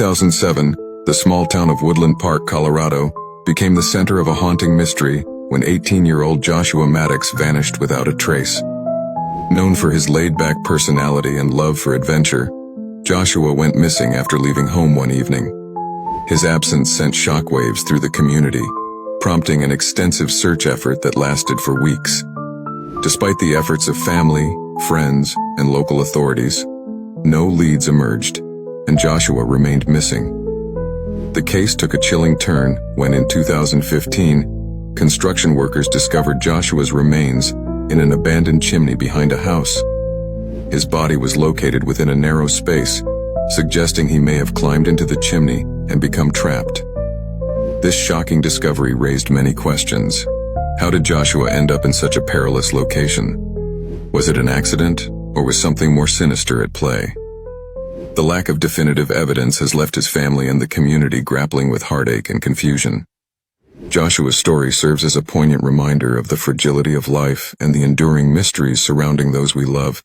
2007, the small town of Woodland Park, Colorado, became the center of a haunting mystery when 18-year-old Joshua Maddoux vanished without a trace. Known for his laid-back personality and love for adventure, Joshua went missing after leaving home one evening. His absence sent shockwaves through the community, prompting an extensive search effort that lasted for weeks. Despite the efforts of family, friends, and local authorities, no leads emerged, and Joshua remained missing. The case took a chilling turn when in 2015, construction workers discovered Joshua's remains in an abandoned chimney behind a house. His body was located within a narrow space, suggesting he may have climbed into the chimney and become trapped. This shocking discovery raised many questions. How did Joshua end up in such a perilous location? Was it an accident, or was something more sinister at play? The lack of definitive evidence has left his family and the community grappling with heartache and confusion. Joshua's story serves as a poignant reminder of the fragility of life and the enduring mysteries surrounding those we love.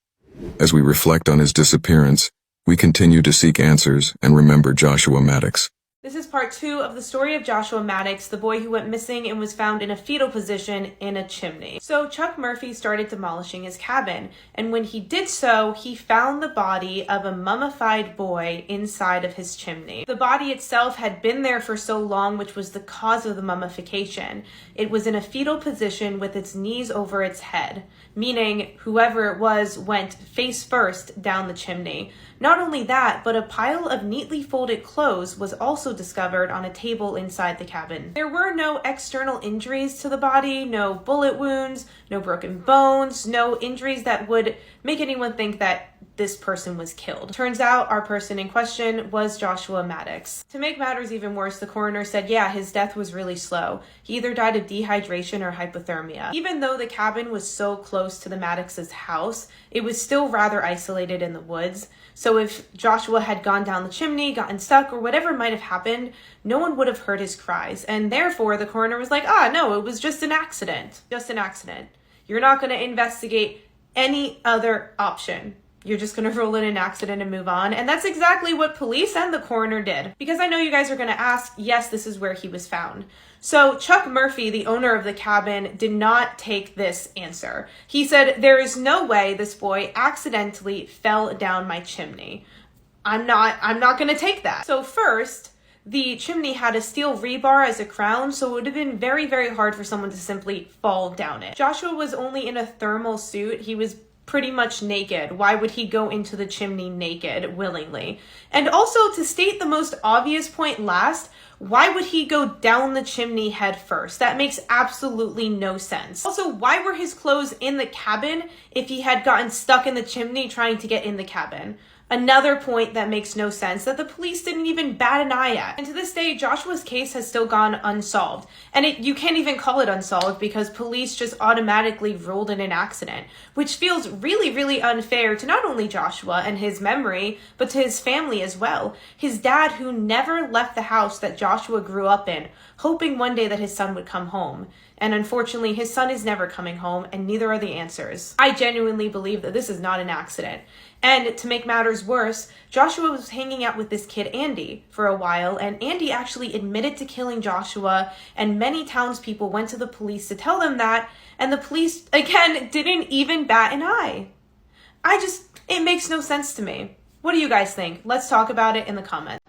As we reflect on his disappearance, we continue to seek answers and remember Joshua Maddoux. This is part 2 of the story of Joshua Maddoux, the boy who went missing and was found in a fetal position in a chimney. So Chuck Murphy started demolishing his cabin, and when he did so, he found the body of a mummified boy inside of his chimney. The body itself had been there for so long, which was the cause of the mummification. It was in a fetal position with its knees over its head, meaning whoever it was went face first down the chimney. Not only that, but a pile of neatly folded clothes was also discovered on a table inside the cabin. There were no external injuries to the body, no bullet wounds, no broken bones, no injuries that would make anyone think that this person was killed. Turns out our person in question was Joshua Maddoux. To make matters even worse, the coroner said, yeah, his death was really slow. He either died of dehydration or hypothermia. Even though the cabin was so close to the Maddox's house, it was still rather isolated in the woods. So if Joshua had gone down the chimney, gotten stuck, or whatever might have happened, no one would have heard his cries. And therefore, the coroner was like, no, it was just an accident. Just an accident. You're not going to investigate any other option. You're just going to rule it an accident and move on. And that's exactly what police and the coroner did. Because I know you guys are going to ask, yes, this is where he was found. So Chuck Murphy, the owner of the cabin, did not take this answer. He said, there is no way this boy accidentally fell down my chimney. I'm not going to take that. So first, the chimney had a steel rebar as a crown, so it would have been very, very hard for someone to simply fall down it. Joshua was only in a thermal suit. He was pretty much naked. Why would he go into the chimney naked willingly? And also, to state the most obvious point last, why would he go down the chimney head first? That makes absolutely no sense. Also, why were his clothes in the cabin if he had gotten stuck in the chimney trying to get in the cabin? Another point that makes no sense that the police didn't even bat an eye at. And to this day, Joshua's case has still gone unsolved. And you can't even call it unsolved because police just automatically ruled it an accident, which feels really, really unfair to not only Joshua and his memory, but to his family as well. His dad, who never left the house that Joshua grew up in, hoping one day that his son would come home. And unfortunately, his son is never coming home, and neither are the answers. I genuinely believe that this is not an accident. And to make matters worse, Joshua was hanging out with this kid, Andy, for a while, and Andy actually admitted to killing Joshua, and many townspeople went to the police to tell them that, and the police, again, didn't even bat an eye. It makes no sense to me. What do you guys think? Let's talk about it in the comments.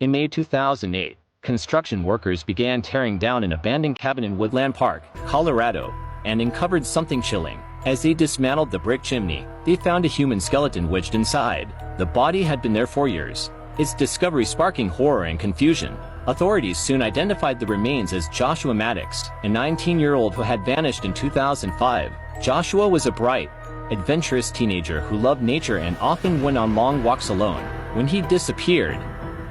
In May 2008, construction workers began tearing down an abandoned cabin in Woodland Park, Colorado, and uncovered something chilling. As they dismantled the brick chimney, they found a human skeleton wedged inside. The body had been there for years, its discovery sparking horror and confusion. Authorities soon identified the remains as Joshua Maddoux, a 19-year-old who had vanished in 2005. Joshua was a bright, adventurous teenager who loved nature and often went on long walks alone. When he disappeared,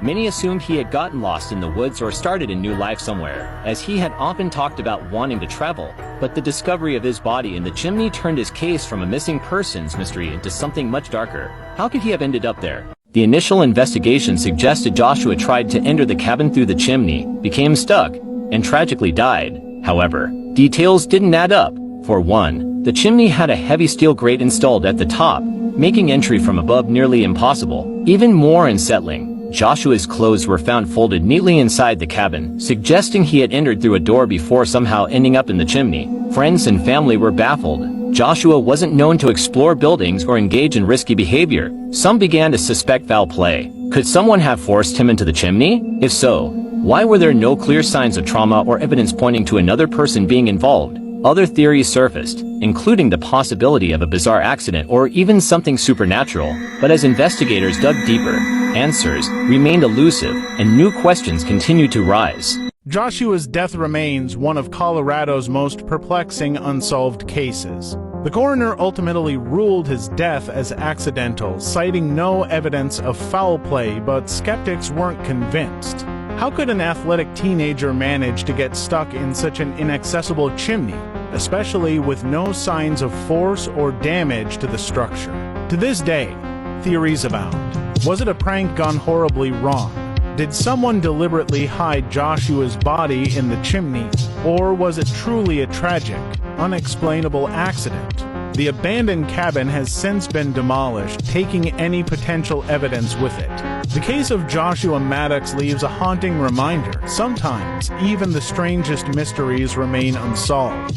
many assumed he had gotten lost in the woods or started a new life somewhere, as he had often talked about wanting to travel. But the discovery of his body in the chimney turned his case from a missing persons mystery into something much darker. How could he have ended up there? The initial investigation suggested Joshua tried to enter the cabin through the chimney, became stuck, and tragically died. However, details didn't add up. For one, the chimney had a heavy steel grate installed at the top, making entry from above nearly impossible. Even more unsettling, Joshua's clothes were found folded neatly inside the cabin, suggesting he had entered through a door before somehow ending up in the chimney. Friends and family were baffled. Joshua wasn't known to explore buildings or engage in risky behavior. Some began to suspect foul play. Could someone have forced him into the chimney? If so, why were there no clear signs of trauma or evidence pointing to another person being involved? Other theories surfaced, including the possibility of a bizarre accident or even something supernatural, but as investigators dug deeper, answers remained elusive and new questions continued to rise. Joshua's death remains one of Colorado's most perplexing unsolved cases. The coroner ultimately ruled his death as accidental, citing no evidence of foul play, but skeptics weren't convinced. How could an athletic teenager manage to get stuck in such an inaccessible chimney, especially with no signs of force or damage to the structure? To this day, theories abound. Was it a prank gone horribly wrong? Did someone deliberately hide Joshua's body in the chimney, or was it truly a tragic, unexplainable accident? The abandoned cabin has since been demolished, taking any potential evidence with it. The case of Joshua Maddoux leaves a haunting reminder. Sometimes, even the strangest mysteries remain unsolved.